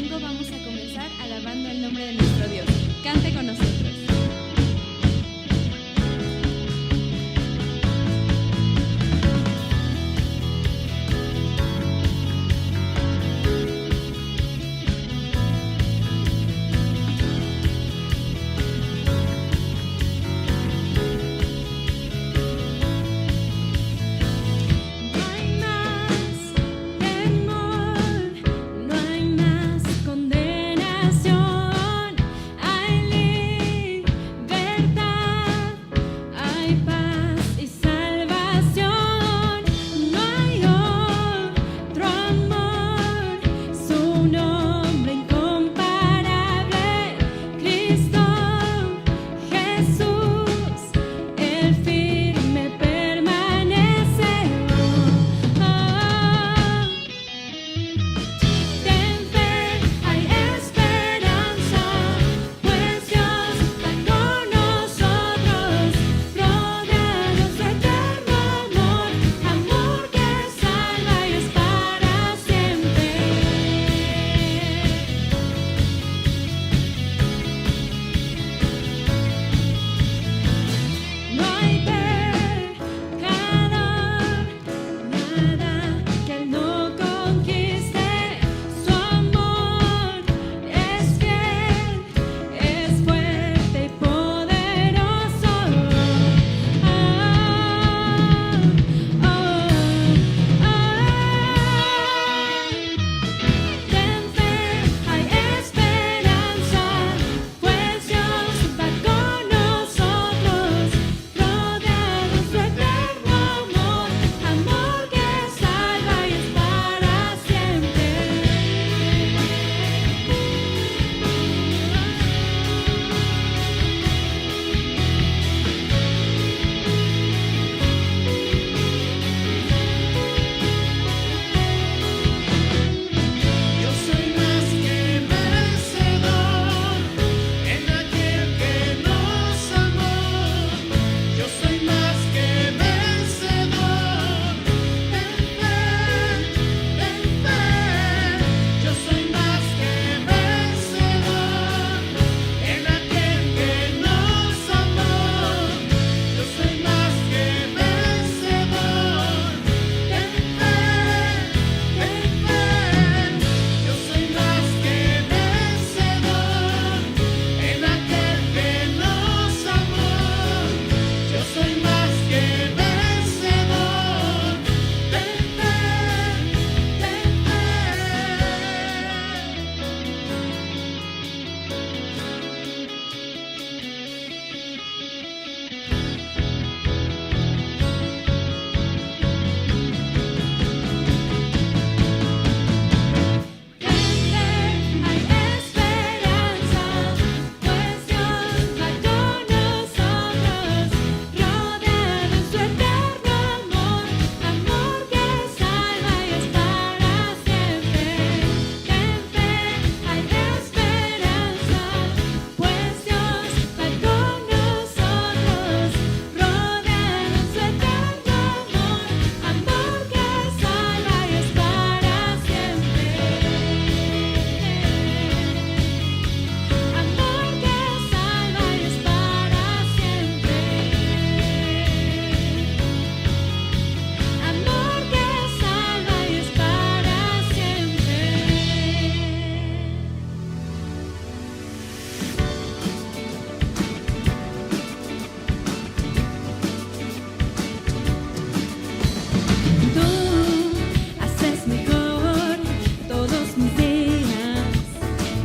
domingo vamos a comenzar alabando el nombre de nuestro Dios. Cante con nosotros.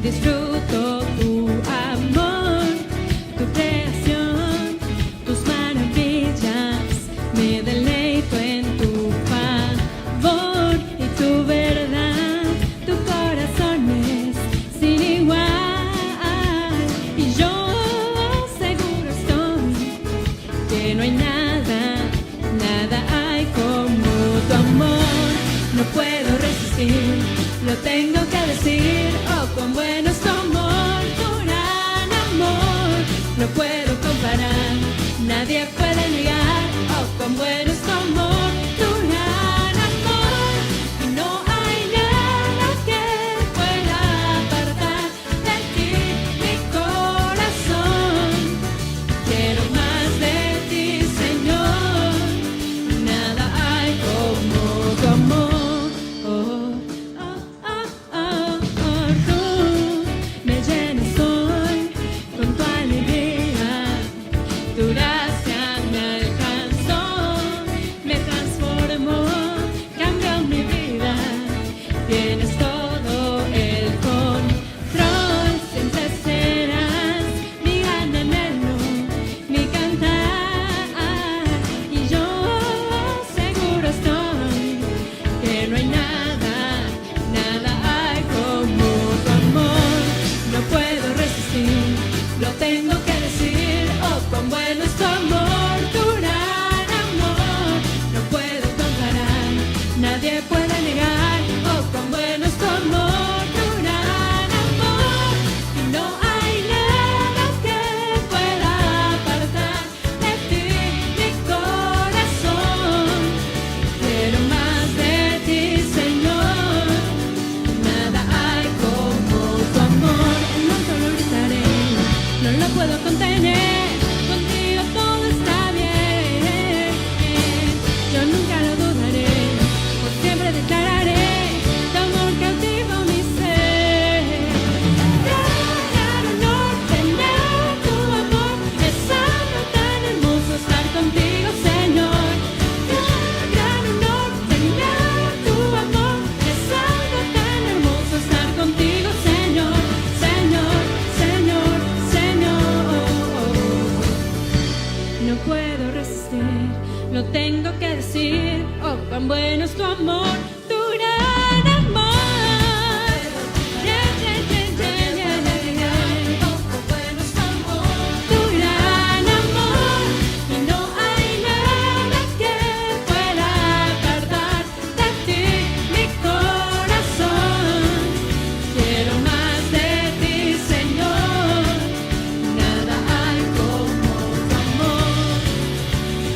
Disfruto tu amor, tu creación, tus maravillas. Me deleito en tu favor y tu verdad. Tu corazón es sin igual. Y yo seguro estoy que no hay nada, nada hay como tu amor. No puedo resistir, lo tengo que decir. Oh, cuán bueno es tu amor, tu gran amor. No puedo comparar, nadie puede negar. Oh, cuán bueno es tu amor, tu gran amor. Y no hay nada que pueda puedo contener, contigo todo está bien. Yo nunca lo dudaré, por siempre declararé tu amor cautivo mi ser. Gran honor tener tu amor, es algo tan hermoso estar contigo, Señor. Gran honor tener tu amor, es algo tan hermoso estar contigo, Señor, Señor, Señor, Señor. No puedo resistir, lo tengo que decir. Oh, cuán bueno es tu amor, tu gran amor. Yeah, yeah, yeah, yeah, yeah, yeah, yeah. Oh, cuán bueno es tu amor, tu gran amor. Y no hay nada que pueda apartar de ti mi corazón. Quiero más de ti, Señor. Nada hay como tu amor.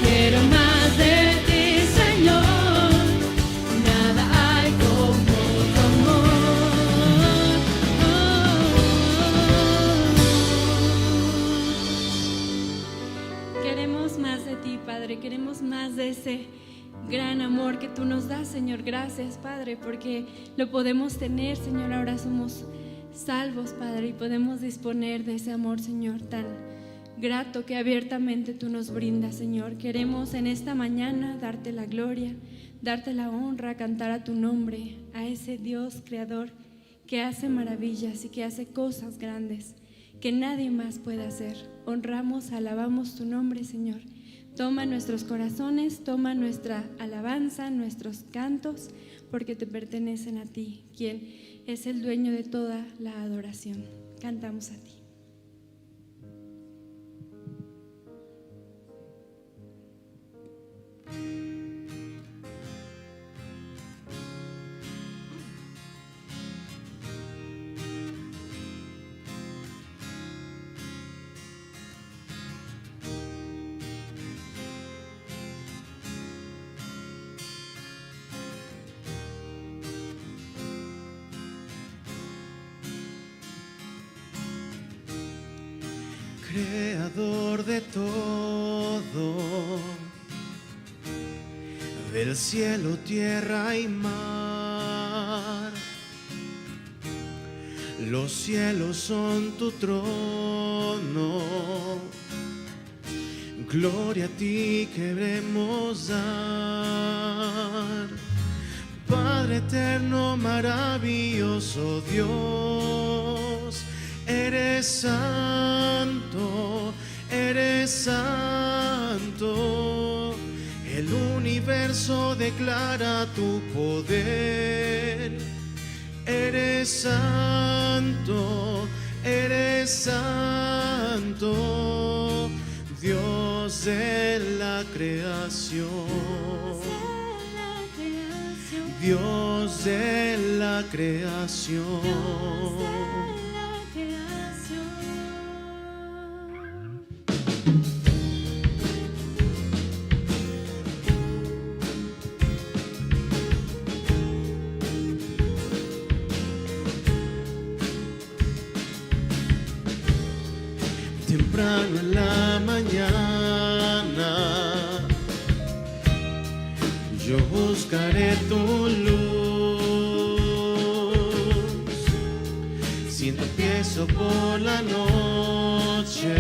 Quiero más de ti, Señor. Nada hay como tu amor. Queremos más de ti, Padre. Queremos más de ese gran amor que tú nos das, Señor. Gracias, Padre, porque lo podemos tener, Señor. Ahora somos salvos, Padre, y podemos disponer de ese amor, Señor, tan grato que abiertamente tú nos brindas, Señor. Queremos en esta mañana darte la gloria, darte la honra, cantar a tu nombre, a ese Dios creador que hace maravillas y que hace cosas grandes que nadie más puede hacer. Honramos, alabamos tu nombre, Señor. Toma nuestros corazones, toma nuestra alabanza, nuestros cantos, porque te pertenecen a ti, quien es el dueño de toda la adoración. Cantamos a ti. Creador de todo, del cielo, tierra y mar. Los cielos son tu trono, gloria a ti queremos dar. Padre eterno, maravilloso Dios, eres santo, eres santo. El universo declara tu poder. Eres santo, eres santo, Dios de la creación. Dios de la creación. Temprano en la mañana yo buscaré tu luz. Si empiezo por la noche,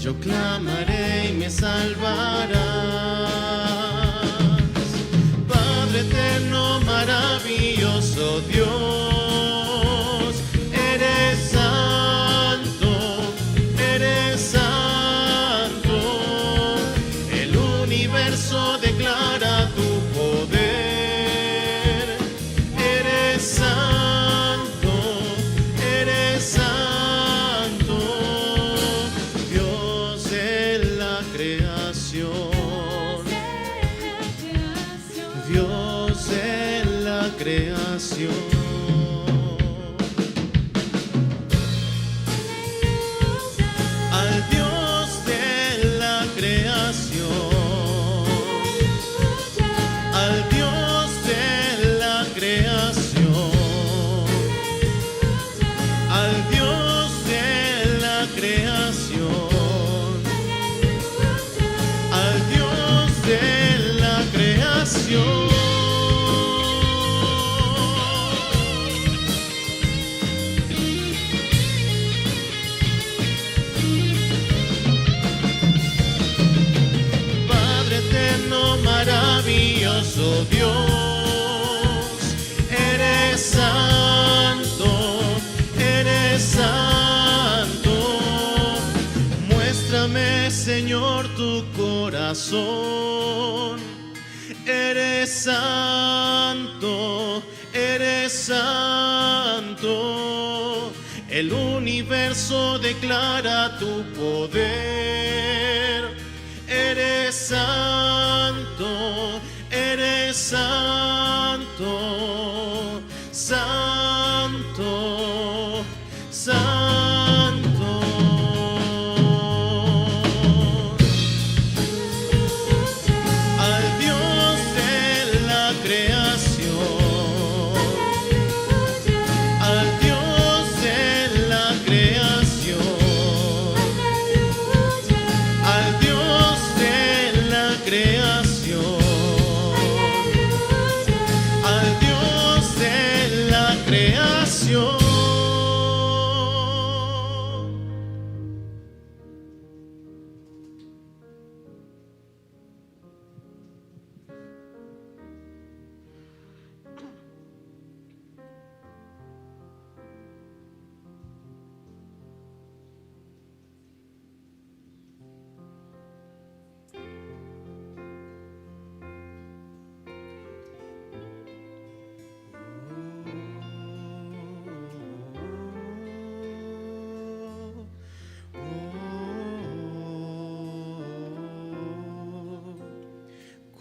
yo clamaré y me salvarás. Padre eterno, maravilloso Dios, eres santo, eres santo. El universo declara tu poder. Eres santo, eres santo, Dios de la creación. Dios de la creación. glorioso Dios, eres santo, eres santo. Muéstrame, Señor, tu corazón. Eres santo, eres santo. El universo declara tu poder. Eres santo, eres santo, santo, santo. Al Dios de la creación, al Dios de la creación, al Dios de la creación, al Dios de la creación.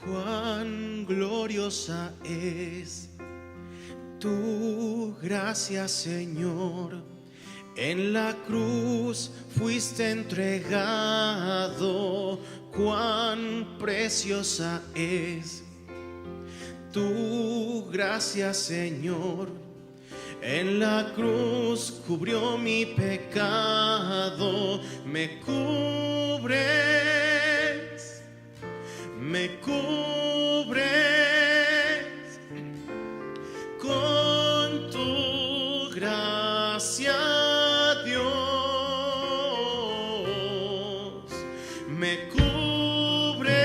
Cuán gloriosa es tu gracia, Señor. En la cruz fuiste entregado. Cuán preciosa es tu gracia, Señor. En la cruz cubrió mi pecado. Me cubres, me cubres con tu gracia, Dios. Me cubres,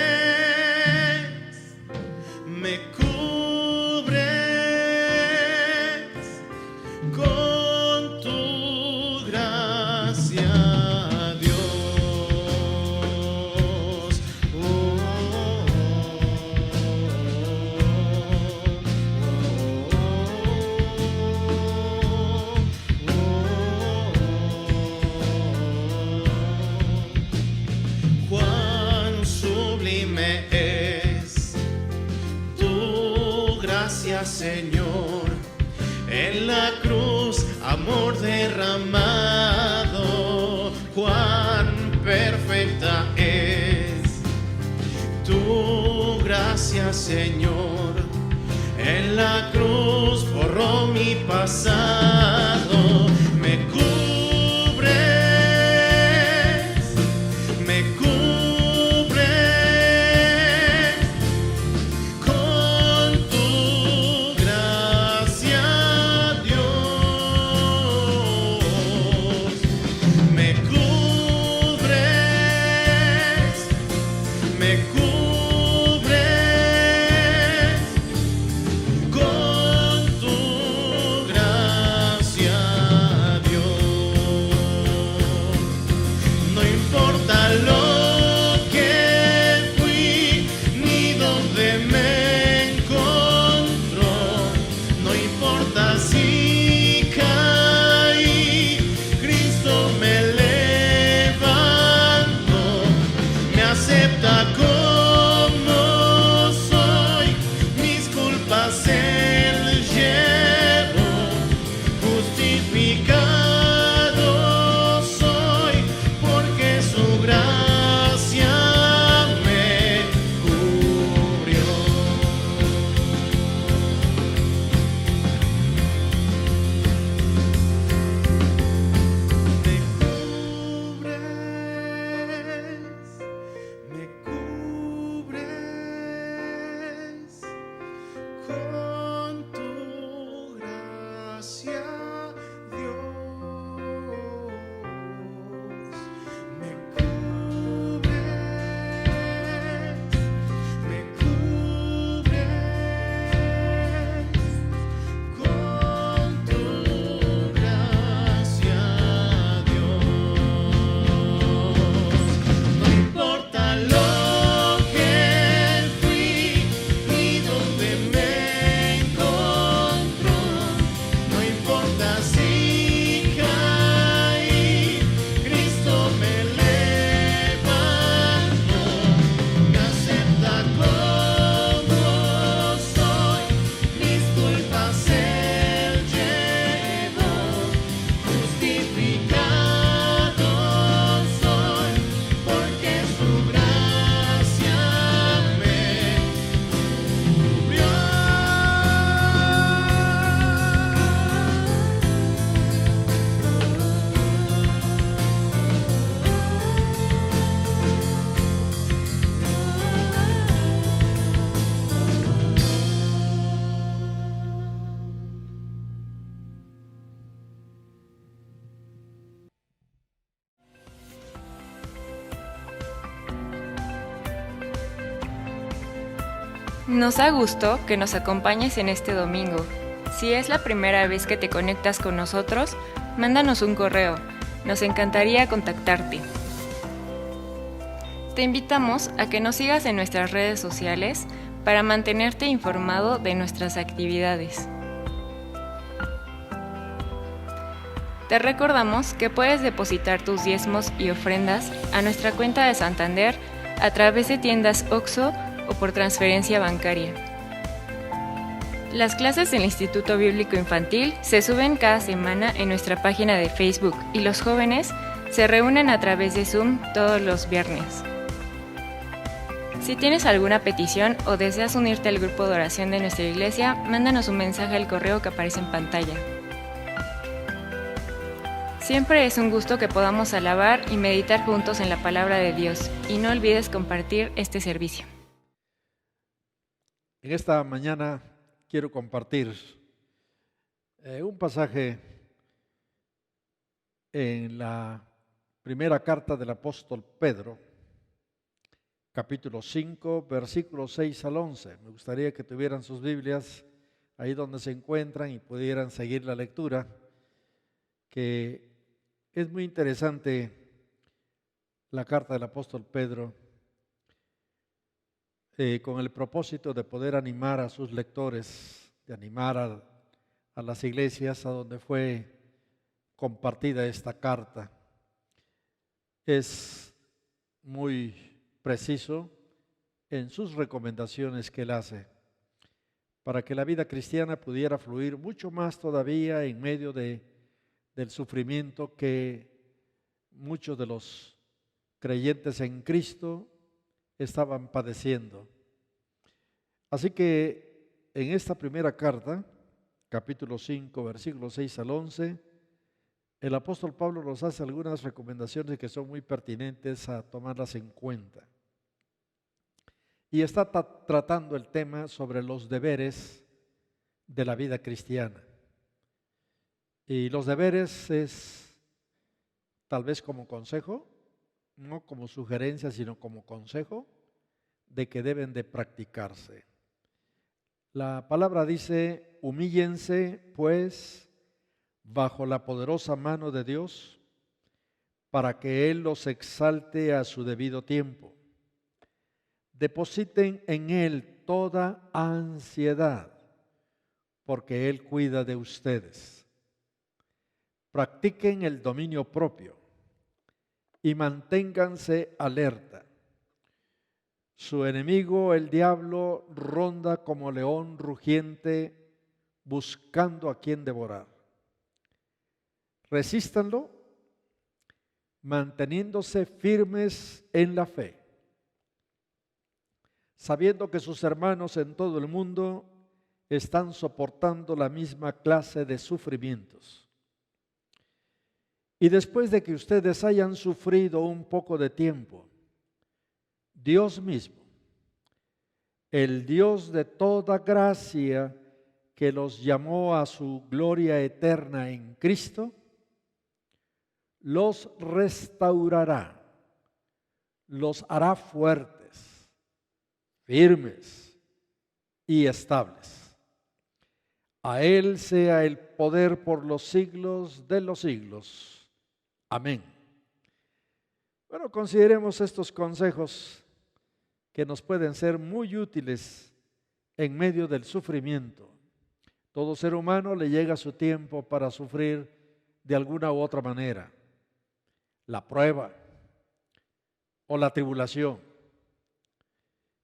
me cubres con tu gracia, Dios. Cuán sublime es tu gracia, Señor. En la cruz, amor derramado. Cuán perfecta es tu gracia, Señor. En la cruz borró mi pasado. Me cubres, me cubres con tu gracia, Dios. Me cubres, me cubres con tu gracia. Nos da gusto que nos acompañes en este domingo. Si es la primera vez que te conectas con nosotros, mándanos un correo. Nos encantaría contactarte. Te invitamos a que nos sigas en nuestras redes sociales para mantenerte informado de nuestras actividades. Te recordamos que puedes depositar tus diezmos y ofrendas a nuestra cuenta de Santander a través de tiendas OXXO o por transferencia bancaria. Las clases del Instituto Bíblico Infantil se suben cada semana en nuestra página de Facebook y los jóvenes se reúnen a través de Zoom todos los viernes. Si tienes alguna petición o deseas unirte al grupo de oración de nuestra iglesia, mándanos un mensaje al correo que aparece en pantalla. Siempre es un gusto que podamos alabar y meditar juntos en la palabra de Dios, y no olvides compartir este servicio. En esta mañana quiero compartir un pasaje en la primera carta del apóstol Pedro, capítulo 5, versículos 6 al 11. Me gustaría que tuvieran sus Biblias ahí donde se encuentran y pudieran seguir la lectura, que es muy interesante la carta del apóstol Pedro, con el propósito de poder animar a sus lectores, de animar a las iglesias a donde fue compartida esta carta. Es muy preciso en sus recomendaciones que él hace para que la vida cristiana pudiera fluir mucho más todavía en medio del sufrimiento que muchos de los creyentes en Cristo estaban padeciendo. Así que en esta primera carta, capítulo 5, versículos 6 al 11, el apóstol Pablo nos hace algunas recomendaciones que son muy pertinentes a tomarlas en cuenta. Y está tratando el tema sobre los deberes de la vida cristiana. Y los deberes es tal vez como consejo, no como sugerencia, sino como consejo de que deben de practicarse. La palabra dice: humíllense pues bajo la poderosa mano de Dios, para que Él los exalte a su debido tiempo. Depositen en Él toda ansiedad, porque Él cuida de ustedes. Practiquen el dominio propio y manténganse alerta. Su enemigo, el diablo, ronda como león rugiente buscando a quien devorar. Resístanlo manteniéndose firmes en la fe, sabiendo que sus hermanos en todo el mundo están soportando la misma clase de sufrimientos. Y después de que ustedes hayan sufrido un poco de tiempo, Dios mismo, el Dios de toda gracia que los llamó a su gloria eterna en Cristo, los restaurará, los hará fuertes, firmes y estables. A Él sea el poder por los siglos de los siglos. Amén. Bueno, consideremos estos consejos que nos pueden ser muy útiles en medio del sufrimiento. Todo ser humano le llega su tiempo para sufrir de alguna u otra manera. La prueba o la tribulación,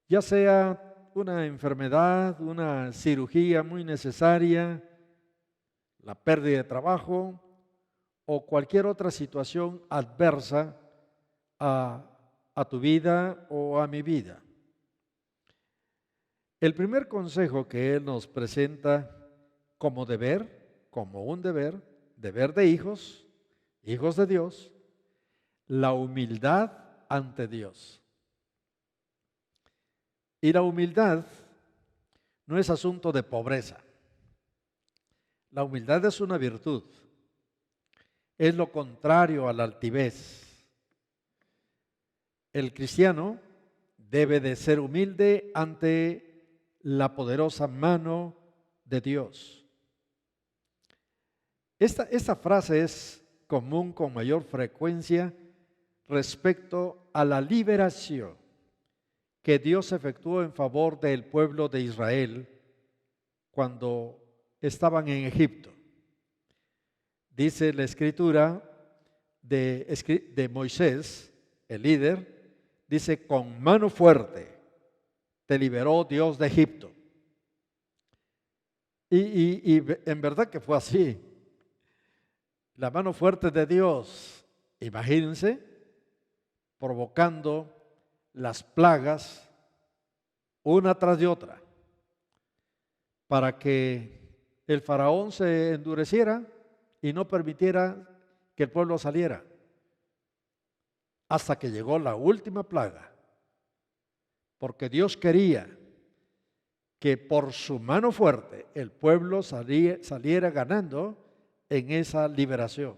ya sea una enfermedad, una cirugía muy necesaria, la pérdida de trabajo o cualquier otra situación adversa a tu vida o a mi vida. El primer consejo que él nos presenta como deber, como un deber de hijos de Dios, la humildad ante Dios. Y la humildad no es asunto de pobreza. La humildad es una virtud. Es lo contrario a la altivez. El cristiano debe de ser humilde ante la poderosa mano de Dios. Esta frase es común con mayor frecuencia respecto a la liberación que Dios efectuó en favor del pueblo de Israel cuando estaban en Egipto. Dice la escritura de Moisés, el líder, dice: con mano fuerte te liberó Dios de Egipto. Y en verdad que fue así. La mano fuerte de Dios, imagínense, provocando las plagas una tras de otra, para que el faraón se endureciera y no permitiera que el pueblo saliera, hasta que llegó la última plaga, porque Dios quería que por su mano fuerte el pueblo saliera ganando en esa liberación.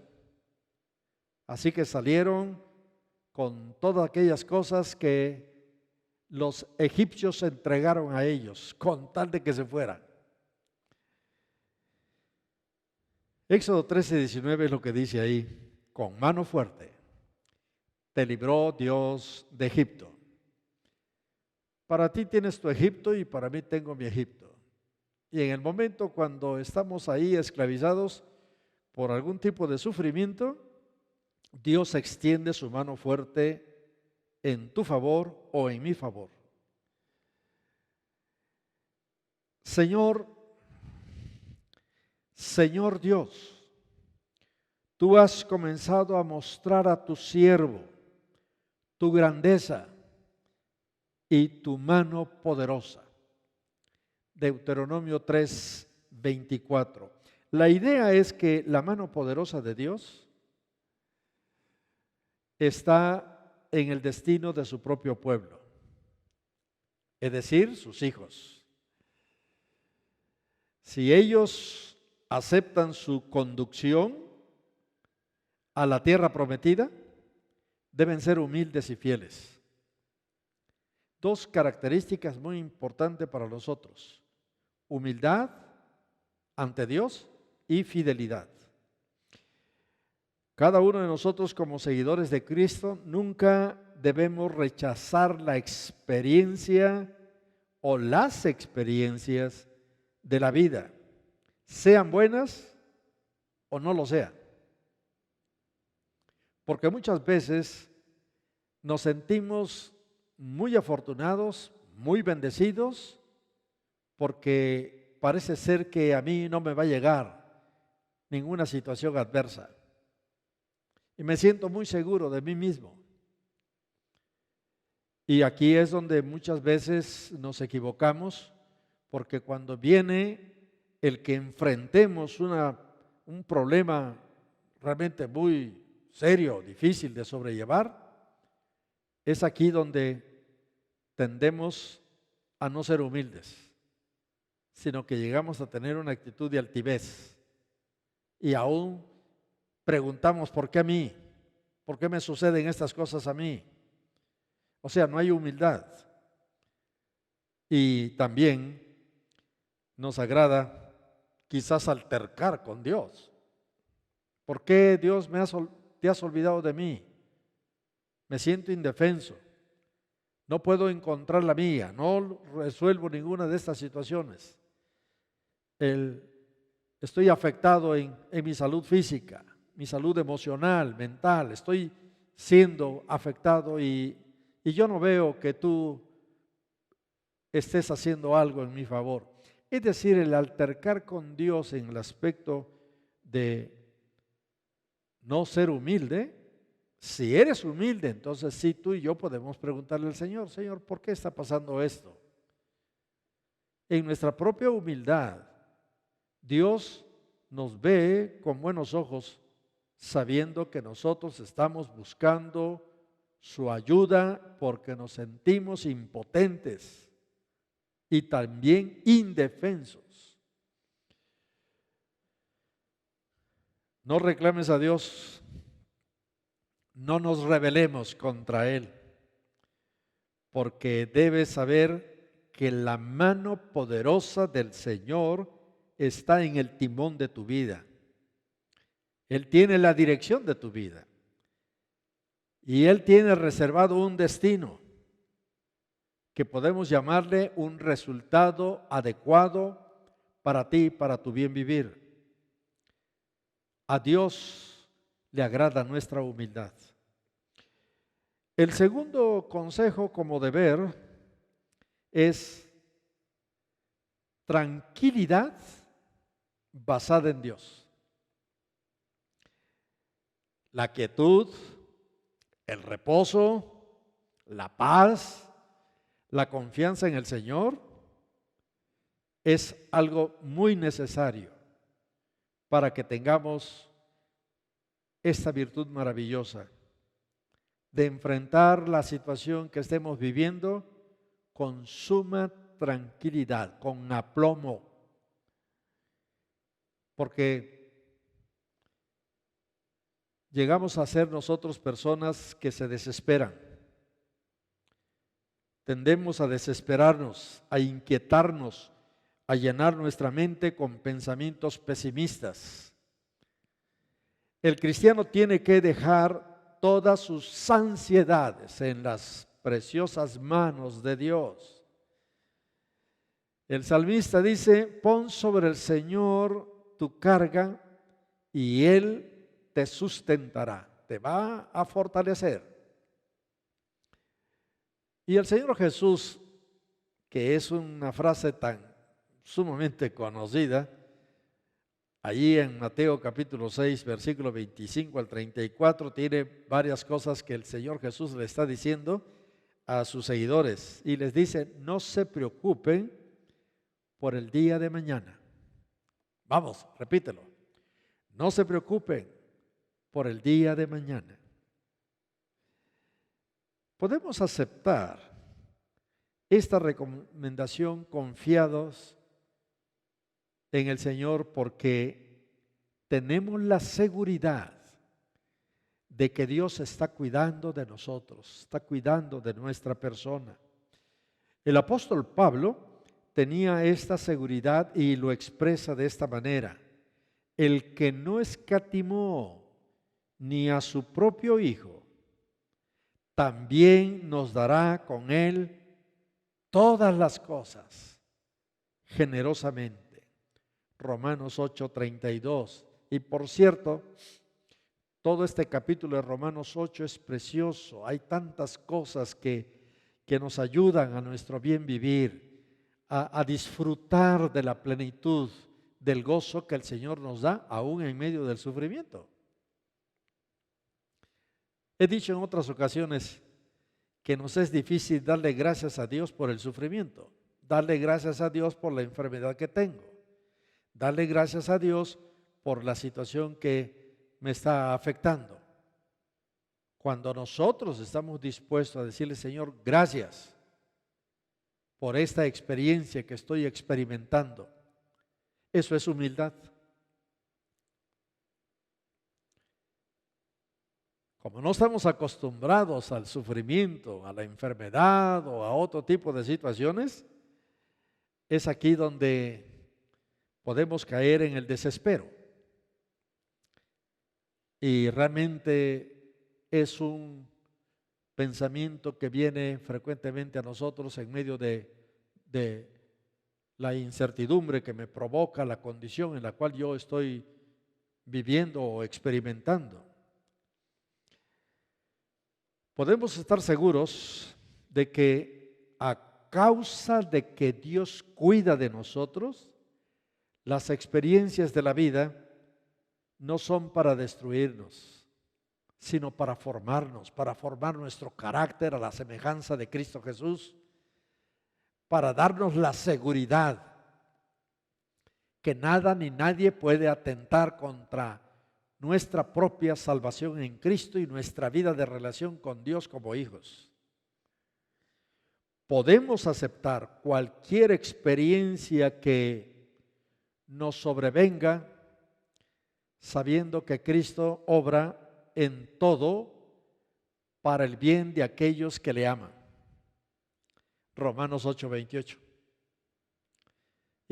Así que salieron con todas aquellas cosas que los egipcios entregaron a ellos, con tal de que se fueran. Éxodo 13:19 es lo que dice ahí: con mano fuerte te libró Dios de Egipto. Para ti tienes tu Egipto y para mí tengo mi Egipto. Y en el momento cuando estamos ahí esclavizados por algún tipo de sufrimiento, Dios extiende su mano fuerte en tu favor o en mi favor. Señor Dios, tú has comenzado a mostrar a tu siervo tu grandeza y tu mano poderosa. Deuteronomio 3:24. La idea es que la mano poderosa de Dios está en el destino de su propio pueblo, es decir, sus hijos. Si ellos aceptan su conducción a la tierra prometida, deben ser humildes y fieles. Dos características muy importantes para nosotros: humildad ante Dios y fidelidad. Cada uno de nosotros, como seguidores de Cristo, nunca debemos rechazar la experiencia o las experiencias de la vida, sean buenas o no lo sean. Porque muchas veces nos sentimos muy afortunados, muy bendecidos, porque parece ser que a mí no me va a llegar ninguna situación adversa. Y me siento muy seguro de mí mismo. Y aquí es donde muchas veces nos equivocamos, porque cuando viene el que enfrentemos un problema realmente muy serio, difícil de sobrellevar, es aquí donde tendemos a no ser humildes, sino que llegamos a tener una actitud de altivez y aún preguntamos: ¿por qué a mí? ¿Por qué me suceden estas cosas a mí? O sea, no hay humildad. Y también nos agrada quizás altercar con Dios. ¿Por qué, Dios, te has olvidado de mí? Me siento indefenso. No puedo encontrar la mía. No resuelvo ninguna de estas situaciones. Estoy afectado en mi salud física, mi salud emocional, mental. Estoy siendo afectado y yo no veo que tú estés haciendo algo en mi favor. Es decir, el altercar con Dios en el aspecto de no ser humilde. Si eres humilde, entonces sí, tú y yo podemos preguntarle al Señor: Señor, ¿por qué está pasando esto? En nuestra propia humildad, Dios nos ve con buenos ojos, sabiendo que nosotros estamos buscando su ayuda porque nos sentimos impotentes y también indefensos. No reclames a Dios, no nos rebelemos contra Él, porque debes saber que la mano poderosa del Señor está en el timón de tu vida. Él tiene la dirección de tu vida. Y Él tiene reservado un destino que podemos llamarle un resultado adecuado para ti, para tu bien vivir. A Dios le agrada nuestra humildad. El segundo consejo como deber es tranquilidad basada en Dios. La quietud, el reposo, la paz, la confianza en el Señor es algo muy necesario para que tengamos esta virtud maravillosa de enfrentar la situación que estemos viviendo con suma tranquilidad, con aplomo, porque llegamos a ser nosotros personas que se desesperan. Tendemos a desesperarnos, a inquietarnos, a llenar nuestra mente con pensamientos pesimistas. El cristiano tiene que dejar todas sus ansiedades en las preciosas manos de Dios. El salmista dice: pon sobre el Señor tu carga y Él te sustentará, te va a fortalecer. Y el Señor Jesús, que es una frase tan sumamente conocida, allí en Mateo capítulo 6, versículo 25 al 34, tiene varias cosas que el Señor Jesús le está diciendo a sus seguidores. Y les dice: no se preocupen por el día de mañana. Vamos, repítelo. No se preocupen por el día de mañana. Podemos aceptar esta recomendación confiados en el Señor porque tenemos la seguridad de que Dios está cuidando de nosotros, está cuidando de nuestra persona. El apóstol Pablo tenía esta seguridad y lo expresa de esta manera: el que no escatimó ni a su propio Hijo, también nos dará con Él todas las cosas generosamente. Romanos 8:32. Y por cierto, todo este capítulo de Romanos 8 es precioso. Hay tantas cosas que nos ayudan a nuestro bien vivir, a disfrutar de la plenitud del gozo que el Señor nos da aún en medio del sufrimiento. He dicho en otras ocasiones que nos es difícil darle gracias a Dios por el sufrimiento, darle gracias a Dios por la enfermedad que tengo, darle gracias a Dios por la situación que me está afectando. Cuando nosotros estamos dispuestos a decirle: Señor, gracias por esta experiencia que estoy experimentando, eso es humildad. Como no estamos acostumbrados al sufrimiento, a la enfermedad o a otro tipo de situaciones, es aquí donde podemos caer en el desespero. Y realmente es un pensamiento que viene frecuentemente a nosotros en medio de la incertidumbre que me provoca la condición en la cual yo estoy viviendo o experimentando. Podemos estar seguros de que a causa de que Dios cuida de nosotros, las experiencias de la vida no son para destruirnos, sino para formarnos, para formar nuestro carácter a la semejanza de Cristo Jesús, para darnos la seguridad que nada ni nadie puede atentar contra nuestra propia salvación en Cristo y nuestra vida de relación con Dios como hijos. Podemos aceptar cualquier experiencia que nos sobrevenga sabiendo que Cristo obra en todo para el bien de aquellos que le aman. Romanos 8:28.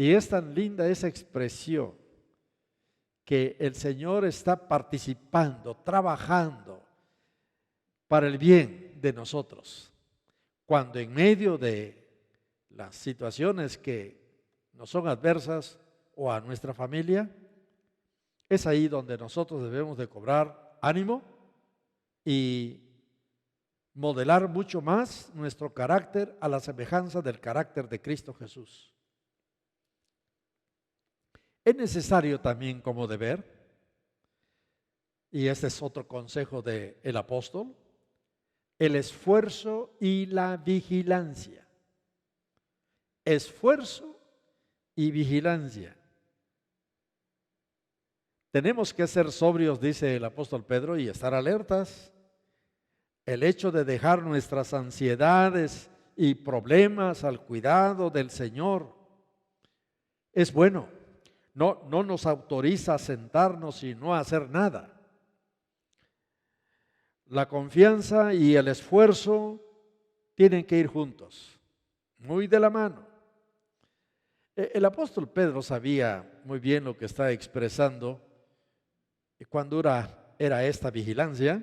Y es tan linda esa expresión que el Señor está participando, trabajando para el bien de nosotros. Cuando en medio de las situaciones que nos son adversas o a nuestra familia, es ahí donde nosotros debemos de cobrar ánimo y modelar mucho más nuestro carácter a la semejanza del carácter de Cristo Jesús. Es necesario también como deber, y este es otro consejo del apóstol, el esfuerzo y la vigilancia. Esfuerzo y vigilancia. Tenemos que ser sobrios, dice el apóstol Pedro, y estar alertas. El hecho de dejar nuestras ansiedades y problemas al cuidado del Señor es bueno. No nos autoriza a sentarnos y no a hacer nada. La confianza y el esfuerzo tienen que ir juntos, muy de la mano. El apóstol Pedro sabía muy bien lo que está expresando cuando era esta vigilancia.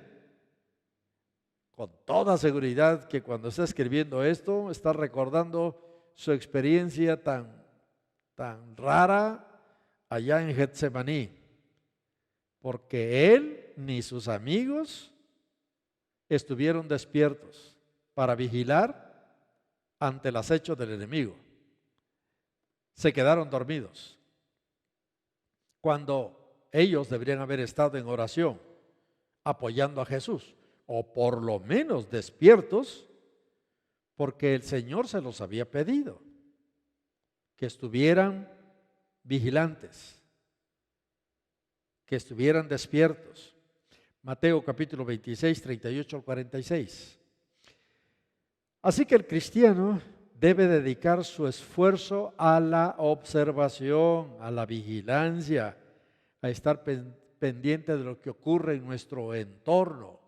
Con toda seguridad que cuando está escribiendo esto, está recordando su experiencia tan rara allá en Getsemaní, porque él ni sus amigos estuvieron despiertos para vigilar ante el acecho del enemigo. Se quedaron dormidos, cuando ellos deberían haber estado en oración, apoyando a Jesús, o por lo menos despiertos, porque el Señor se los había pedido, que estuvieran vigilantes, que estuvieran despiertos. Mateo capítulo 26, 38 al 46. Así que el cristiano debe dedicar su esfuerzo a la observación, a la vigilancia, a estar pendiente de lo que ocurre en nuestro entorno,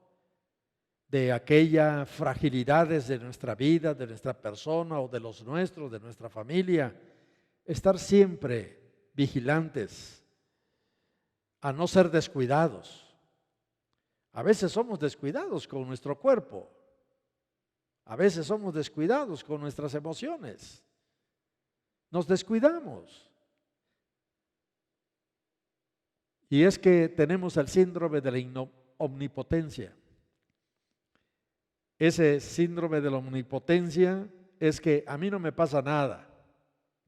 de aquellas fragilidades de nuestra vida, de nuestra persona o de los nuestros, de nuestra familia. Estar siempre vigilantes, a no ser descuidados. A veces somos descuidados con nuestro cuerpo, a veces somos descuidados con nuestras emociones, nos descuidamos. Y es que tenemos el síndrome de la omnipotencia. Ese síndrome de la omnipotencia es que a mí no me pasa nada,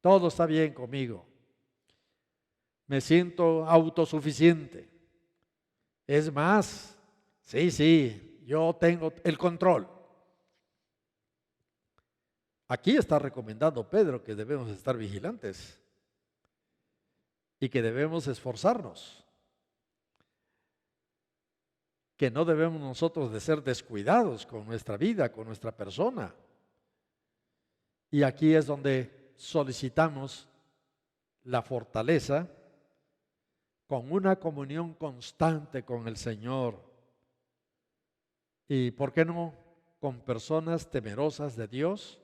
todo está bien conmigo, me siento autosuficiente. Es más, sí, yo tengo el control. Aquí está recomendando Pedro que debemos estar vigilantes y que debemos esforzarnos, que no debemos nosotros de ser descuidados con nuestra vida, con nuestra persona. Y aquí es donde solicitamos la fortaleza con una comunión constante con el Señor. Y ¿por qué no? Con personas temerosas de Dios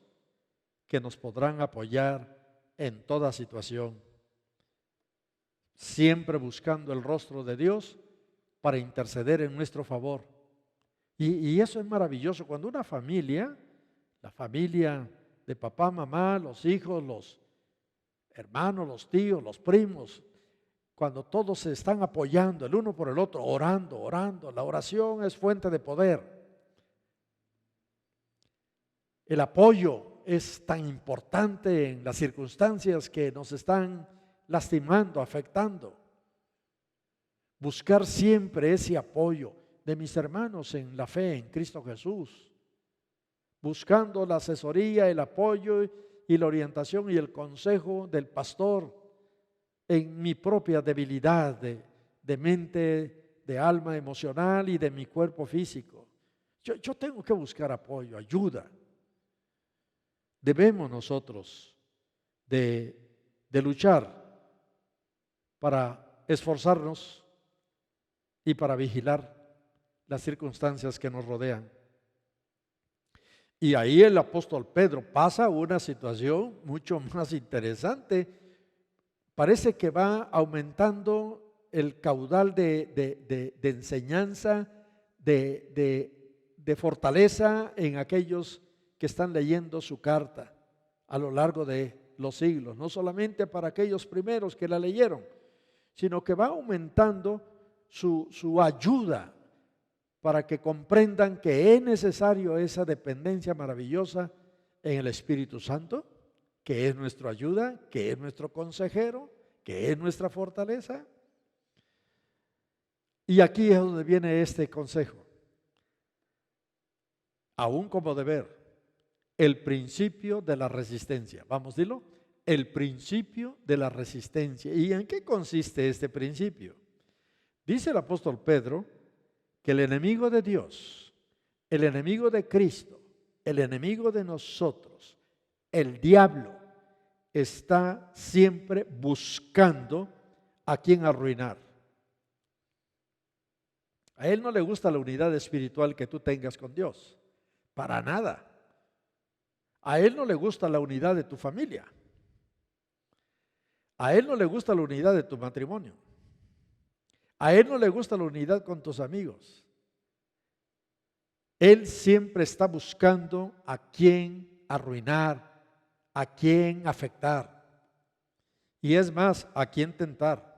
que nos podrán apoyar en toda situación, siempre buscando el rostro de Dios para interceder en nuestro favor. Y eso es maravilloso cuando una familia, la familia de papá, mamá, los hijos, los hermanos, los tíos, los primos, cuando todos se están apoyando el uno por el otro, orando. La oración es fuente de poder. El apoyo es tan importante en las circunstancias que nos están lastimando, afectando. Buscar siempre ese apoyo de mis hermanos en la fe en Cristo Jesús, buscando la asesoría, el apoyo y la orientación y el consejo del pastor en mi propia debilidad de mente, de alma emocional y de mi cuerpo físico. Yo tengo que buscar apoyo, ayuda. Debemos nosotros de luchar para esforzarnos y para vigilar las circunstancias que nos rodean. Y ahí el apóstol Pedro pasa una situación mucho más interesante parece que va aumentando el caudal de enseñanza, de fortaleza en aquellos que están leyendo su carta a lo largo de los siglos, no solamente para aquellos primeros que la leyeron, sino que va aumentando su ayuda para que comprendan que es necesario esa dependencia maravillosa en el Espíritu Santo, que es nuestra ayuda, que es nuestro consejero, que es nuestra fortaleza. Y aquí es donde viene este consejo. Aún como deber, el principio de la resistencia. Vamos, dilo. El principio de la resistencia. ¿Y en qué consiste este principio? Dice el apóstol Pedro que el enemigo de Dios, el enemigo de Cristo, el enemigo de nosotros, el diablo, está siempre buscando a quien arruinar. A él no le gusta la unidad espiritual que tú tengas con Dios. Para nada. A él no le gusta la unidad de tu familia. A él no le gusta la unidad de tu matrimonio. A él no le gusta la unidad con tus amigos. Él siempre está buscando a quién arruinar, a quién afectar. Y es más, a quién tentar.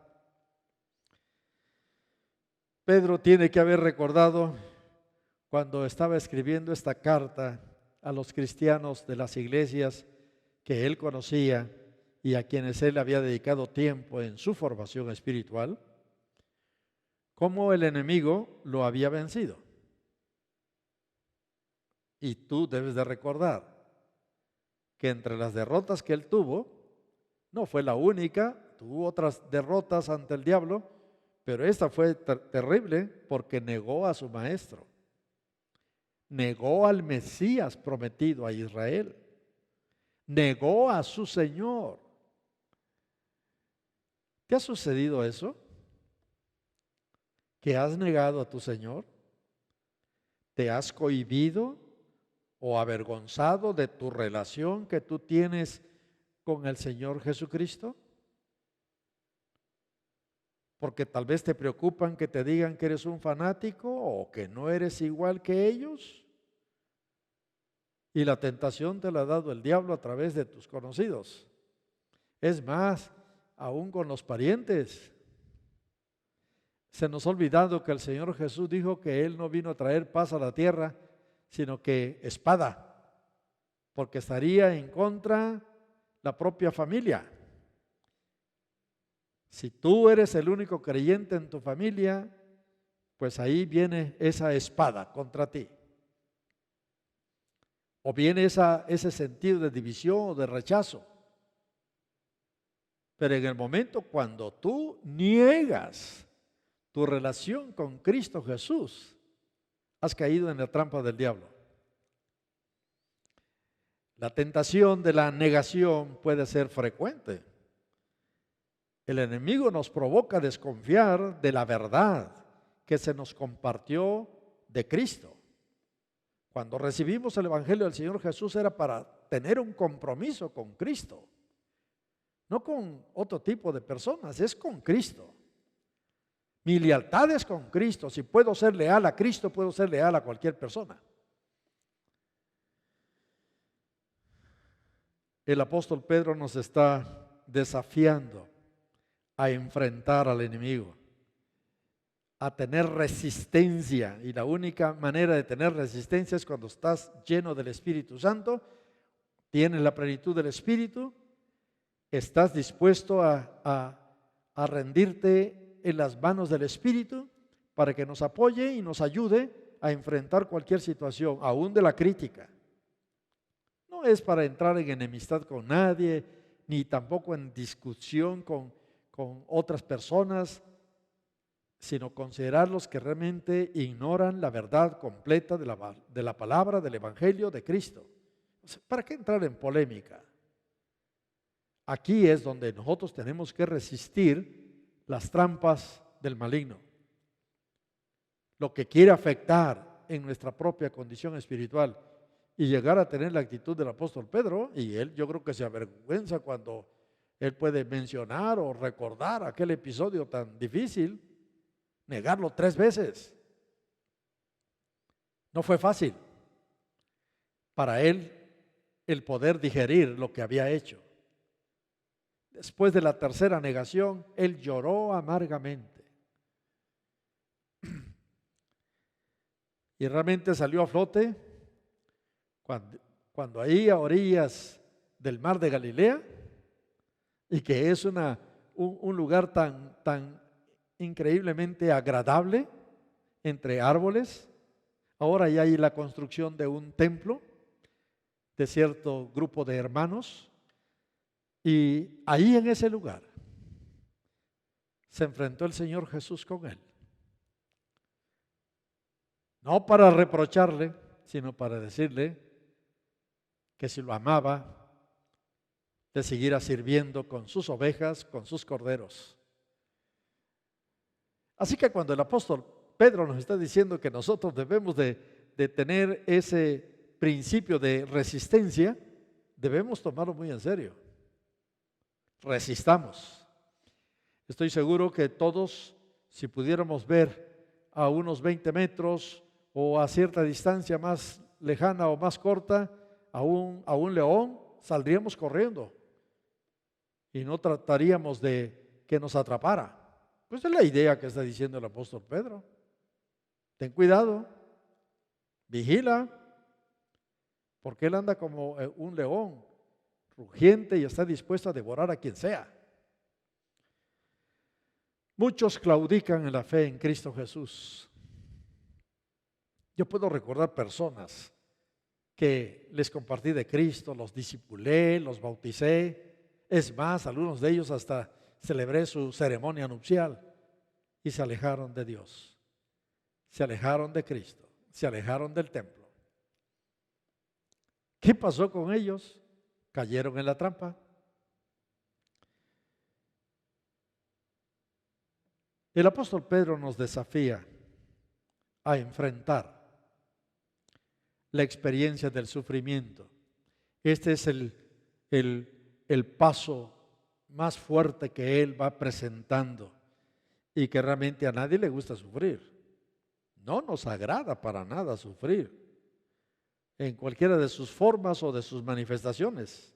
Pedro tiene que haber recordado cuando estaba escribiendo esta carta a los cristianos de las iglesias que él conocía y a quienes él había dedicado tiempo en su formación espiritual, cómo el enemigo lo había vencido. Y tú debes de recordar que entre las derrotas que él tuvo, no fue la única, tuvo otras derrotas ante el diablo, pero esta fue terrible porque negó a su maestro. Negó al Mesías prometido a Israel. Negó a su Señor. ¿Te ha sucedido eso? ¿Que has negado a tu Señor? ¿Te has cohibido o avergonzado de tu relación que tú tienes con el Señor Jesucristo? Porque tal vez te preocupan que te digan que eres un fanático o que no eres igual que ellos. Y la tentación te la ha dado el diablo a través de tus conocidos. Es más, aún con los parientes. Se nos ha olvidado que el Señor Jesús dijo que Él no vino a traer paz a la tierra, sino que espada, porque estaría en contra la propia familia. Si tú eres el único creyente en tu familia, pues ahí viene esa espada contra ti. O viene ese sentido de división o de rechazo. Pero en el momento cuando tú niegas tu relación con Cristo Jesús, has caído en la trampa del diablo. La tentación de la negación puede ser frecuente. El enemigo nos provoca a desconfiar de la verdad que se nos compartió de Cristo. Cuando recibimos el Evangelio del Señor Jesús era para tener un compromiso con Cristo, no con otro tipo de personas, es con Cristo. Mi lealtad es con Cristo. Si puedo ser leal a Cristo, puedo ser leal a cualquier persona. El apóstol Pedro nos está desafiando a enfrentar al enemigo, a tener resistencia. Y la única manera de tener resistencia es cuando estás lleno del Espíritu Santo, tienes la plenitud del Espíritu, estás dispuesto a rendirte en las manos del Espíritu para que nos apoye y nos ayude a enfrentar cualquier situación, aún de la crítica. No es para entrar en enemistad con nadie, ni tampoco en discusión con otras personas, sino considerarlos que realmente ignoran la verdad completa de la palabra, del Evangelio de Cristo. ¿Para qué entrar en polémica? Aquí es donde nosotros tenemos que resistir las trampas del maligno. Lo que quiere afectar en nuestra propia condición espiritual y llegar a tener la actitud del apóstol Pedro, y él yo creo que se avergüenza cuando Él puede mencionar o recordar aquel episodio tan difícil, negarlo 3 veces. No fue fácil para él el poder digerir lo que había hecho. Después de la tercera negación, él lloró amargamente. Y realmente salió a flote cuando ahí a orillas del mar de Galilea, y que es un lugar tan increíblemente agradable entre árboles. Ahora ya hay la construcción de un templo de cierto grupo de hermanos, y ahí en ese lugar se enfrentó el Señor Jesús con él. No para reprocharle, sino para decirle que si lo amaba, le siguiera sirviendo con sus ovejas, con sus corderos. Así que cuando el apóstol Pedro nos está diciendo que nosotros debemos de tener ese principio de resistencia, debemos tomarlo muy en serio. Resistamos. Estoy seguro que todos, si pudiéramos ver a unos 20 metros o a cierta distancia más lejana o más corta a un león, saldríamos corriendo y no trataríamos de que nos atrapara. Pues es la idea que está diciendo el apóstol Pedro. Ten cuidado, vigila, porque él anda como un león rugiente y está dispuesto a devorar a quien sea. Muchos claudican en la fe en Cristo Jesús. Yo puedo recordar personas que les compartí de Cristo, los discipulé, los bauticé. Es más, algunos de ellos hasta celebré su ceremonia nupcial y se alejaron de Dios, se alejaron de Cristo, se alejaron del templo. ¿Qué pasó con ellos? Cayeron en la trampa. El apóstol Pedro nos desafía a enfrentar la experiencia del sufrimiento. Este es el paso más fuerte que él va presentando, y que realmente a nadie le gusta sufrir. No nos agrada para nada sufrir, en cualquiera de sus formas o de sus manifestaciones.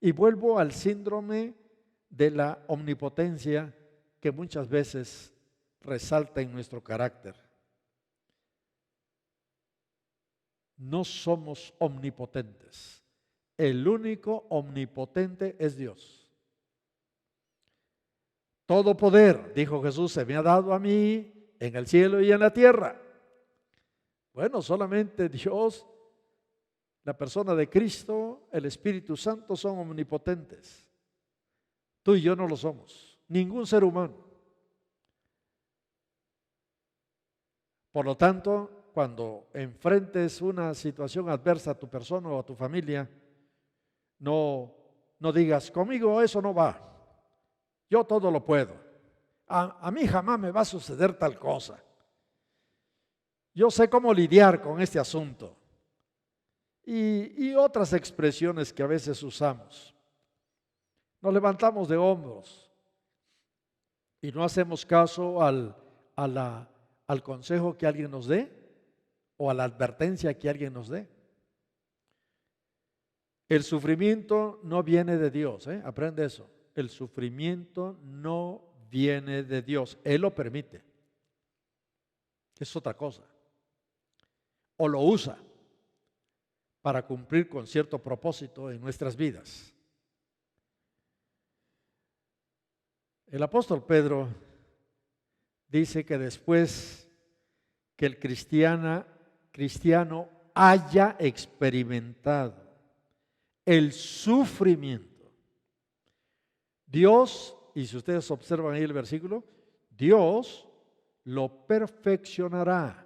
Y vuelvo al síndrome de la omnipotencia que muchas veces resalta en nuestro carácter. No somos omnipotentes. El único omnipotente es Dios. Todo poder, dijo Jesús, se me ha dado a mí en el cielo y en la tierra. Bueno, solamente Dios, la persona de Cristo, el Espíritu Santo son omnipotentes. Tú y yo no lo somos, ningún ser humano. Por lo tanto, cuando enfrentes una situación adversa a tu persona o a tu familia, no digas, conmigo eso no va. Yo todo lo puedo. A mí jamás me va a suceder tal cosa. Yo sé cómo lidiar con este asunto. Y otras expresiones que a veces usamos. Nos levantamos de hombros y no hacemos caso al consejo que alguien nos dé o a la advertencia que alguien nos dé. El sufrimiento no viene de Dios, aprende eso. El sufrimiento no viene de Dios, Él lo permite. Es otra cosa. O lo usa para cumplir con cierto propósito en nuestras vidas. El apóstol Pedro dice que después que el cristiano haya experimentado el sufrimiento, Dios, y si ustedes observan ahí el versículo, Dios lo perfeccionará,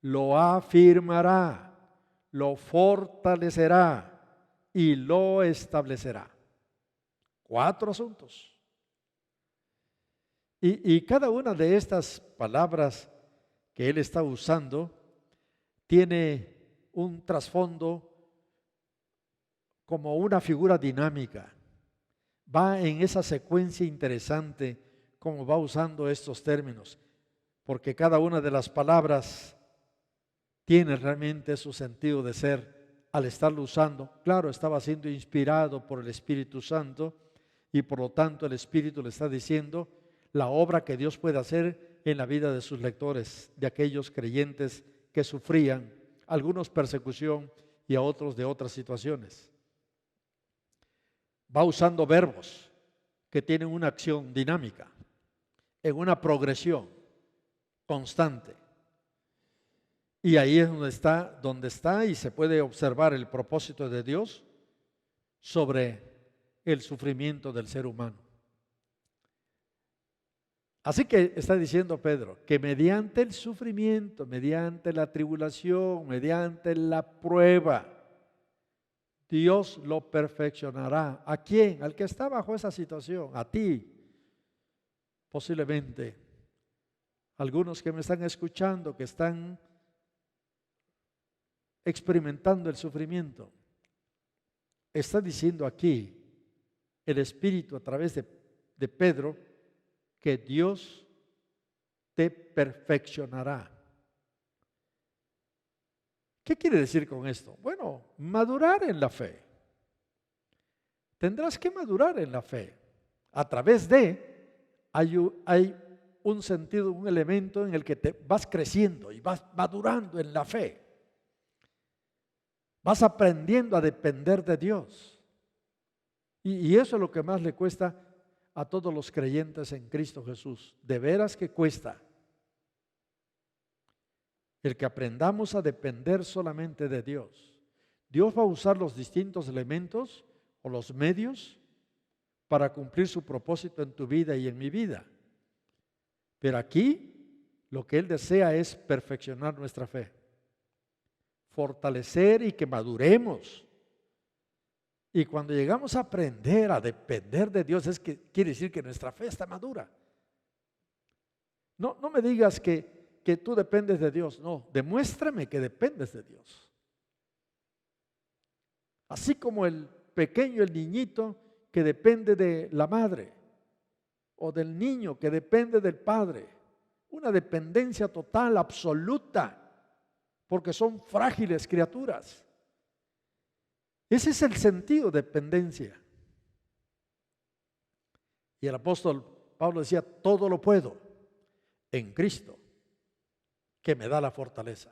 lo afirmará, lo fortalecerá y lo establecerá. 4 asuntos. Y cada una de estas palabras que él está usando tiene un trasfondo como una figura dinámica. va en esa secuencia interesante como va usando estos términos, porque cada una de las palabras tiene realmente su sentido de ser al estarlo usando. Claro, estaba siendo inspirado por el Espíritu Santo y por lo tanto el Espíritu le está diciendo la obra que Dios puede hacer en la vida de sus lectores, de aquellos creyentes que sufrían, algunos persecución y a otros de otras situaciones. Va usando verbos que tienen una acción dinámica, en una progresión constante. Y ahí es donde está y se puede observar el propósito de Dios sobre el sufrimiento del ser humano. Así que está diciendo Pedro que mediante el sufrimiento, mediante la tribulación, mediante la prueba, Dios lo perfeccionará. ¿A quién? Al que está bajo esa situación, a ti. Posiblemente algunos que me están escuchando, que están experimentando el sufrimiento. Está diciendo aquí el Espíritu a través de Pedro que Dios te perfeccionará. ¿Qué quiere decir con esto? Bueno, madurar en la fe. Tendrás que madurar en la fe. A través de, hay un sentido, un elemento en el que te vas creciendo y vas madurando en la fe. Vas aprendiendo a depender de Dios. Y eso es lo que más le cuesta a todos los creyentes en Cristo Jesús. De veras que cuesta. El que aprendamos a depender solamente de Dios. Dios va a usar los distintos elementos o los medios para cumplir su propósito en tu vida y en mi vida. Pero aquí lo que Él desea es perfeccionar nuestra fe, fortalecer y que maduremos. Y cuando llegamos a aprender a depender de Dios, quiere decir que nuestra fe está madura. No me digas que tú dependes de Dios. No, demuéstrame que dependes de Dios. Así como el pequeño, el niñito que depende de la madre, o del niño que depende del padre. Una dependencia total, absoluta, porque son frágiles criaturas. Ese es el sentido de dependencia. Y el apóstol Pablo decía, todo lo puedo en Cristo, que me da la fortaleza.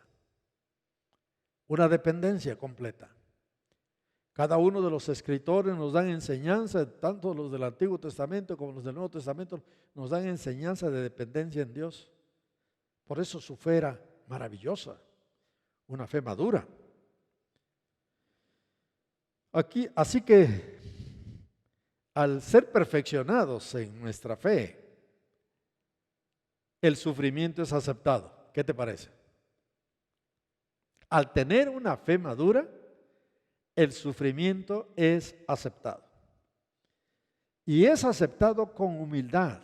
Una dependencia completa. Cada uno de los escritores nos dan enseñanza, tanto los del Antiguo Testamento como los del Nuevo Testamento, nos dan enseñanza de dependencia en Dios. Por eso su fe era maravillosa, una fe madura. Así que al ser perfeccionados en nuestra fe, el sufrimiento es aceptado. ¿Qué te parece? Al tener una fe madura, el sufrimiento es aceptado. Y es aceptado con humildad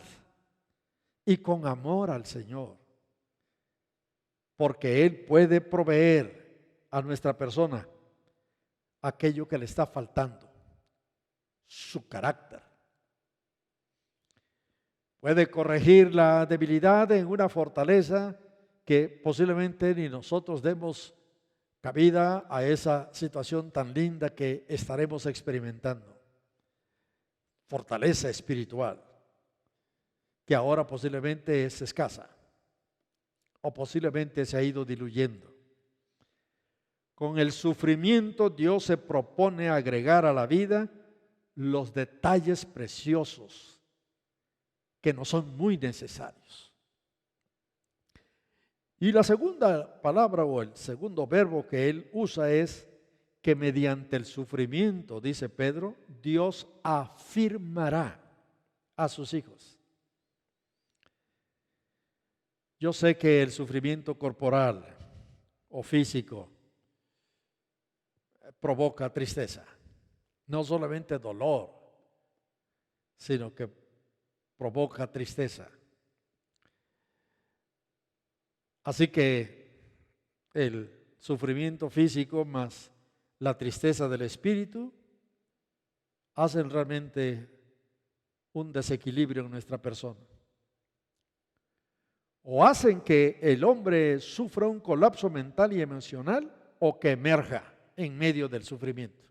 y con amor al Señor. Porque Él puede proveer a nuestra persona aquello que le está faltando, su carácter. Puede corregir la debilidad en una fortaleza que posiblemente ni nosotros demos cabida a esa situación tan linda que estaremos experimentando. Fortaleza espiritual, que ahora posiblemente es escasa o posiblemente se ha ido diluyendo. Con el sufrimiento Dios se propone agregar a la vida los detalles preciosos que nos son muy necesarios. Y la segunda palabra o el segundo verbo que él usa es que mediante el sufrimiento, dice Pedro, Dios afirmará a sus hijos. Yo sé que el sufrimiento corporal o físico provoca tristeza, no solamente dolor, sino que provoca tristeza. Así que el sufrimiento físico más la tristeza del espíritu hacen realmente un desequilibrio en nuestra persona. O hacen que el hombre sufra un colapso mental y emocional, o que emerja en medio del sufrimiento.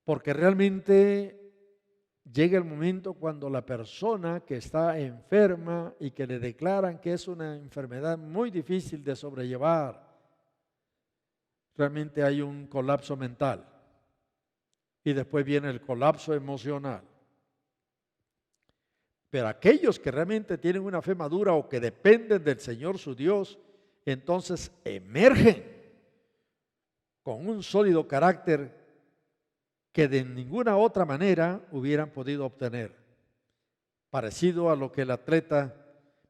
Porque realmente llega el momento cuando la persona que está enferma y que le declaran que es una enfermedad muy difícil de sobrellevar, realmente hay un colapso mental y después viene el colapso emocional. Pero aquellos que realmente tienen una fe madura o que dependen del Señor su Dios, entonces emergen con un sólido carácter que de ninguna otra manera hubieran podido obtener. Parecido a lo que el atleta,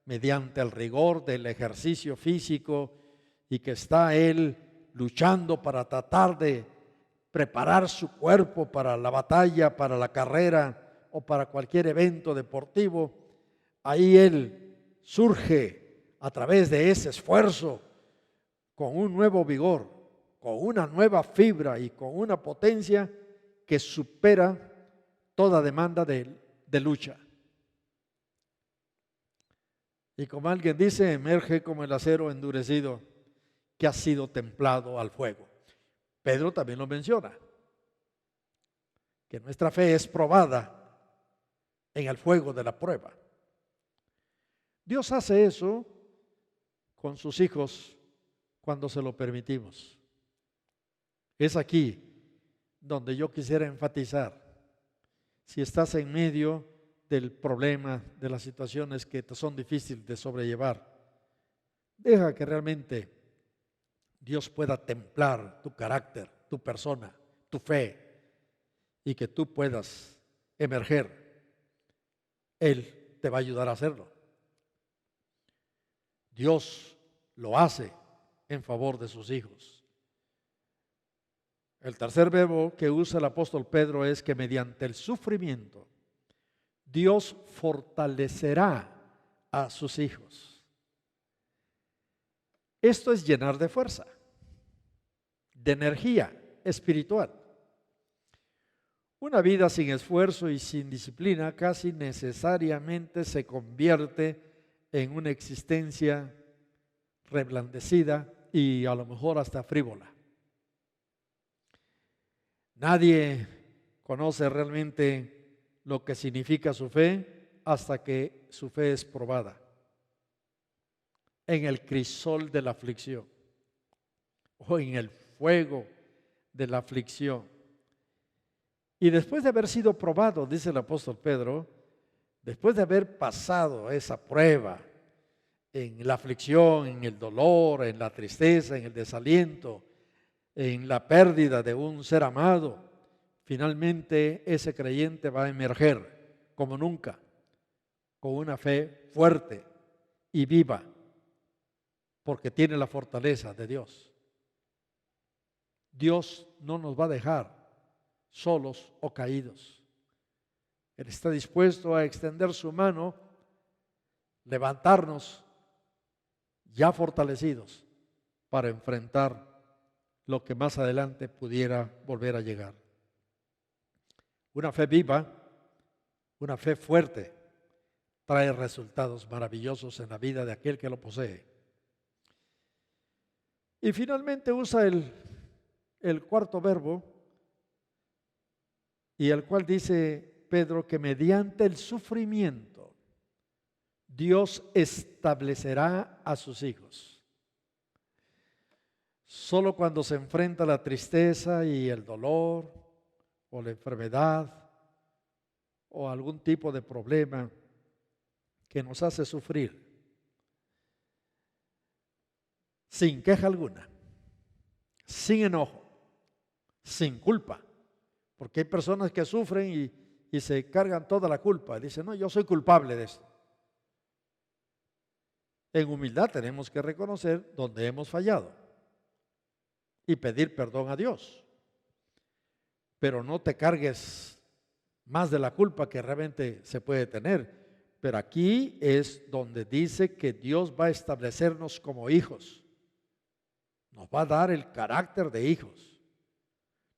mediante el rigor del ejercicio físico y que está él luchando para tratar de preparar su cuerpo para la batalla, para la carrera o para cualquier evento deportivo, ahí él surge a través de ese esfuerzo con un nuevo vigor, con una nueva fibra y con una potencia que supera toda demanda de lucha. Y como alguien dice, emerge como el acero endurecido que ha sido templado al fuego. Pedro también lo menciona, que nuestra fe es probada en el fuego de la prueba. Dios hace eso con sus hijos cuando se lo permitimos. Es aquí donde yo quisiera enfatizar. Si estás en medio del problema, de las situaciones que te son difíciles de sobrellevar, deja que realmente Dios pueda templar tu carácter, tu persona, tu fe, y que tú puedas emerger. Él te va a ayudar a hacerlo. Dios lo hace en favor de sus hijos. El tercer verbo que usa el apóstol Pedro es que mediante el sufrimiento Dios fortalecerá a sus hijos. Esto es llenar de fuerza, de energía espiritual. Una vida sin esfuerzo y sin disciplina casi necesariamente se convierte en una existencia reblandecida y a lo mejor hasta frívola. Nadie conoce realmente lo que significa su fe hasta que su fe es probada en el crisol de la aflicción o en el fuego de la aflicción. Y después de haber sido probado, dice el apóstol Pedro, después de haber pasado esa prueba en la aflicción, en el dolor, en la tristeza, en el desaliento, en la pérdida de un ser amado, finalmente ese creyente va a emerger como nunca, con una fe fuerte y viva, porque tiene la fortaleza de Dios. Dios no nos va a dejar solos o caídos. Él está dispuesto a extender su mano, levantarnos ya fortalecidos para enfrentar lo que más adelante pudiera volver a llegar. Una fe viva, una fe fuerte, trae resultados maravillosos en la vida de aquel que lo posee. Y finalmente usa el cuarto verbo, y el cual dice Pedro que mediante el sufrimiento Dios establecerá a sus hijos. Solo cuando se enfrenta la tristeza y el dolor o la enfermedad o algún tipo de problema que nos hace sufrir, sin queja alguna, sin enojo, sin culpa. Porque hay personas que sufren y se cargan toda la culpa. Dicen, no, yo soy culpable de esto. En humildad tenemos que reconocer donde hemos fallado y pedir perdón a Dios. Pero no te cargues más de la culpa que realmente se puede tener. Pero aquí es donde dice que Dios va a establecernos como hijos. Nos va a dar el carácter de hijos.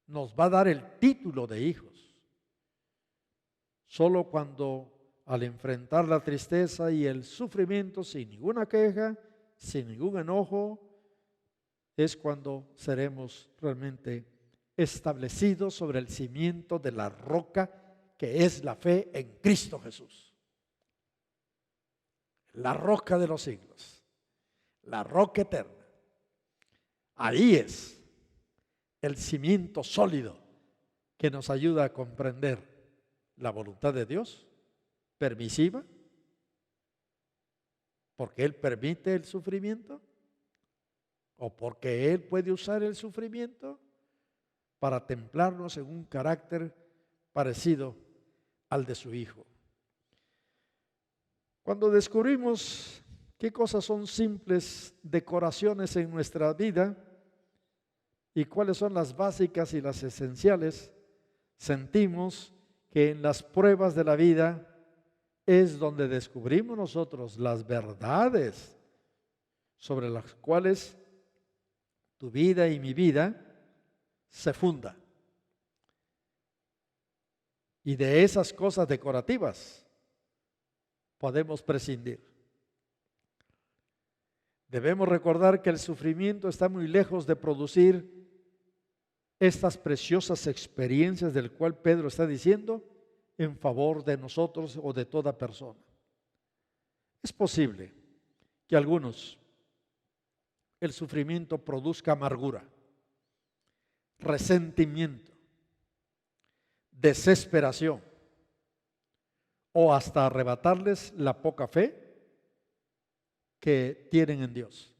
Nos va a dar el título de hijos. Solo cuando al enfrentar la tristeza y el sufrimiento sin ninguna queja, sin ningún enojo, es cuando seremos realmente establecidos sobre el cimiento de la roca que es la fe en Cristo Jesús. La roca de los siglos, la roca eterna. Ahí es el cimiento sólido que nos ayuda a comprender la voluntad de Dios, permisiva, porque Él permite el sufrimiento, o porque Él puede usar el sufrimiento para templarnos en un carácter parecido al de su Hijo. Cuando descubrimos qué cosas son simples decoraciones en nuestra vida y cuáles son las básicas y las esenciales, sentimos que en las pruebas de la vida es donde descubrimos nosotros las verdades sobre las cuales tu vida y mi vida se funda. Y de esas cosas decorativas podemos prescindir. Debemos recordar que el sufrimiento está muy lejos de producir estas preciosas experiencias del cual Pedro está diciendo en favor de nosotros o de toda persona. Es posible que algunos el sufrimiento produzca amargura, resentimiento, desesperación o hasta arrebatarles la poca fe que tienen en Dios.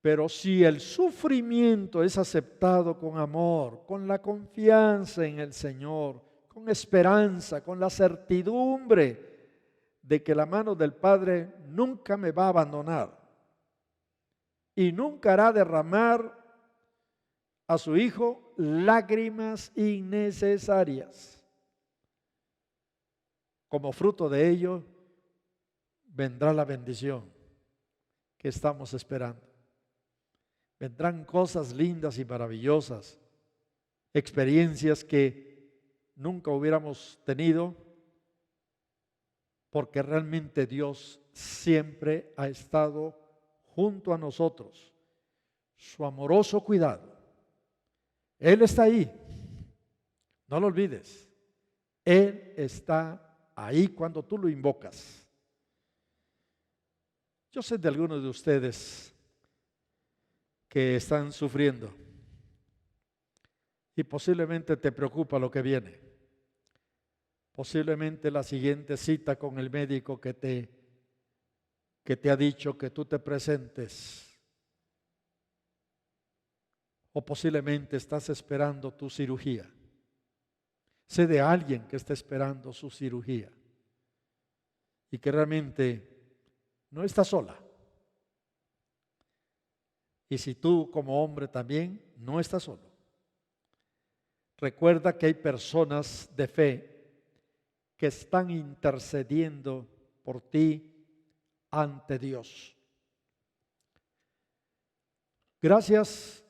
Pero si el sufrimiento es aceptado con amor, con la confianza en el Señor, con esperanza, con la certidumbre de que la mano del Padre nunca me va a abandonar y nunca hará derramar a su Hijo lágrimas innecesarias. Como fruto de ello vendrá la bendición que estamos esperando. Vendrán cosas lindas y maravillosas, experiencias que nunca hubiéramos tenido, porque realmente Dios siempre ha estado junto a nosotros. Su amoroso cuidado. Él está ahí. No lo olvides. Él está ahí cuando tú lo invocas. Yo sé de algunos de ustedes que están sufriendo y posiblemente te preocupa lo que viene. Posiblemente la siguiente cita con el médico que te ha dicho que tú te presentes. O posiblemente estás esperando tu cirugía. Sé de alguien que está esperando su cirugía y que realmente no está sola. Y si tú como hombre también no estás solo, recuerda que hay personas de fe que están intercediendo por ti ante Dios. Gracias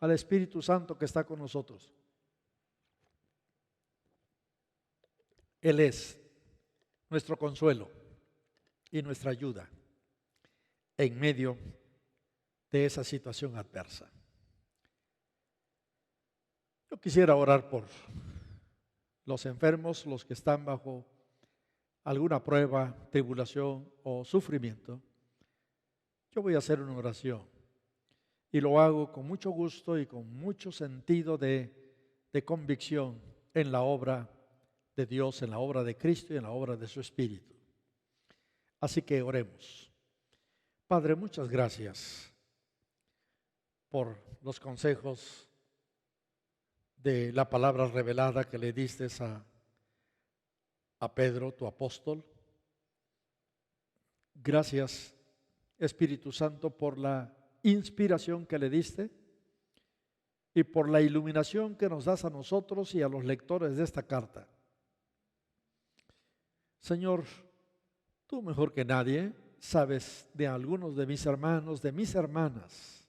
al Espíritu Santo que está con nosotros. Él es nuestro consuelo y nuestra ayuda en medio de esa situación adversa. Yo quisiera orar por los enfermos, los que están bajo alguna prueba, tribulación o sufrimiento. Yo voy a hacer una oración y lo hago con mucho gusto y con mucho sentido de convicción en la obra de Dios, en la obra de Cristo y en la obra de su Espíritu. Así que oremos. Padre, muchas gracias por los consejos de la palabra revelada que le diste a Pedro, tu apóstol. Gracias, Espíritu Santo, por la inspiración que le diste y por la iluminación que nos das a nosotros y a los lectores de esta carta. Señor, tú mejor que nadie sabes de algunos de mis hermanos, de mis hermanas,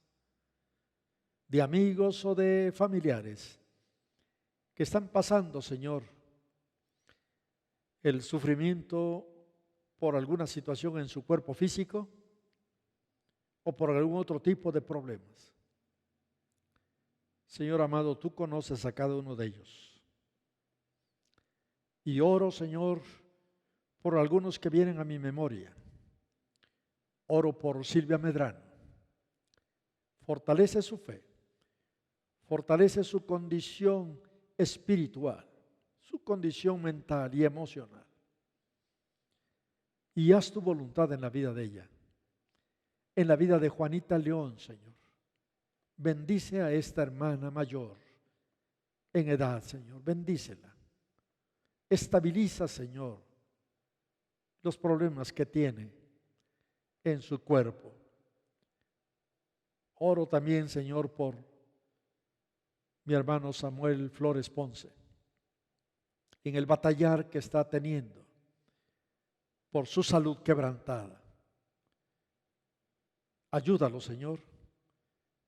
de amigos o de familiares que que están pasando, Señor, el sufrimiento por alguna situación en su cuerpo físico o por algún otro tipo de problemas. Señor amado, tú conoces a cada uno de ellos. Y oro, Señor, por algunos que vienen a mi memoria. Oro por Silvia Medrano. Fortalece su fe, fortalece su condición espiritual, su condición mental y emocional. Y haz tu voluntad en la vida de ella, en la vida de Juanita León, Señor. Bendice a esta hermana mayor en edad, Señor, bendícela. Estabiliza, Señor, los problemas que tiene en su cuerpo. Oro también, Señor, por mi hermano Samuel Flores Ponce, en el batallar que está teniendo por su salud quebrantada. Ayúdalo, Señor.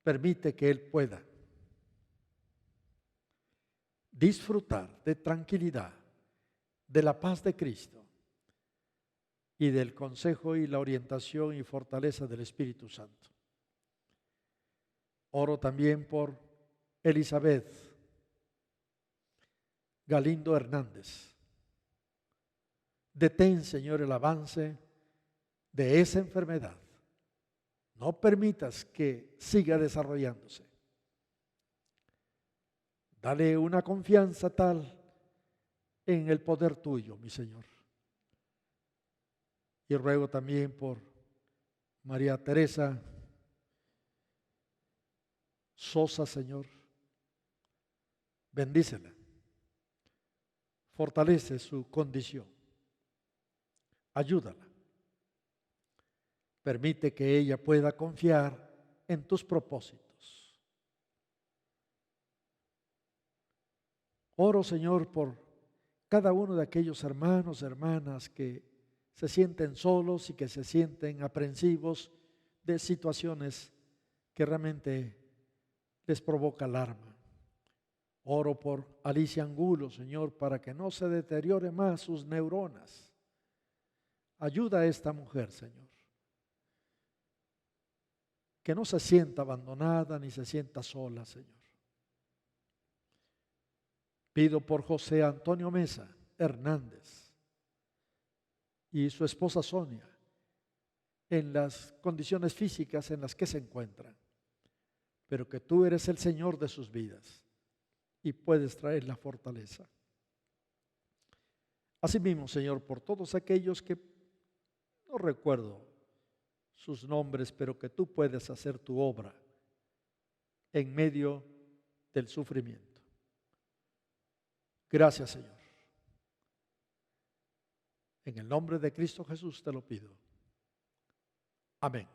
Permite que él pueda disfrutar de tranquilidad, de la paz de Cristo y del consejo y la orientación y fortaleza del Espíritu Santo. Oro también por Elizabeth Galindo Hernández. Detén, Señor, el avance de esa enfermedad. No permitas que siga desarrollándose. Dale una confianza tal en el poder tuyo, mi Señor. Y ruego también por María Teresa Sosa, Señor. Bendícela. Fortalece su condición. Ayúdala. Permite que ella pueda confiar en tus propósitos. Oro, Señor, por cada uno de aquellos hermanos, hermanas que se sienten solos y que se sienten aprensivos de situaciones que realmente les provoca alarma. Oro por Alicia Angulo, Señor, para que no se deteriore más sus neuronas. Ayuda a esta mujer, Señor. Que no se sienta abandonada ni se sienta sola, Señor. Pido por José Antonio Mesa Hernández y su esposa Sonia en las condiciones físicas en las que se encuentran, pero que tú eres el Señor de sus vidas y puedes traer la fortaleza. Asimismo, Señor, por todos aquellos que no recuerdo sus nombres, pero que tú puedes hacer tu obra en medio del sufrimiento. Gracias, Señor. En el nombre de Cristo Jesús te lo pido. Amén.